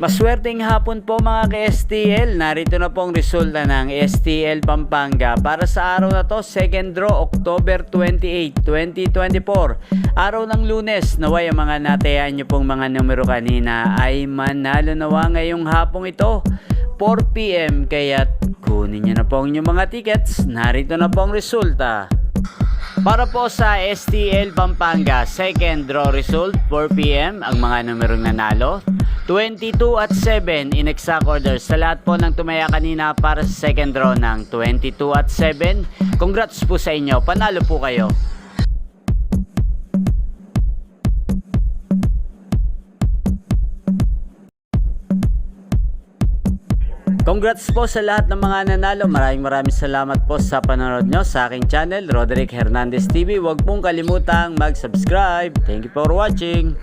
Maswerteng hapon po mga ka-STL. Narito na po ang resulta ng STL Pampanga para sa araw na to, second draw, October 28, 2024. Araw ng Lunes. Naway ang mga natayaan nyo pong mga numero kanina ay manalo nawa ngayong hapong ito, 4 PM. Kaya kunin nyo na po ang inyong mga tickets. Narito na po ang resulta. Para po sa STL Pampanga, second draw result, 4 PM, ang mga numerong nanalo, 22 at 7 in exact order. Sa lahat po ng tumaya kanina para sa second draw ng 22 at 7, congrats po sa inyo, panalo po kayo. Congrats po sa lahat ng mga nanalo. Maraming salamat po sa panonood nyo sa aking channel, Roderick Hernandez TV. Huwag pong kalimutang mag-subscribe. Thank you for watching.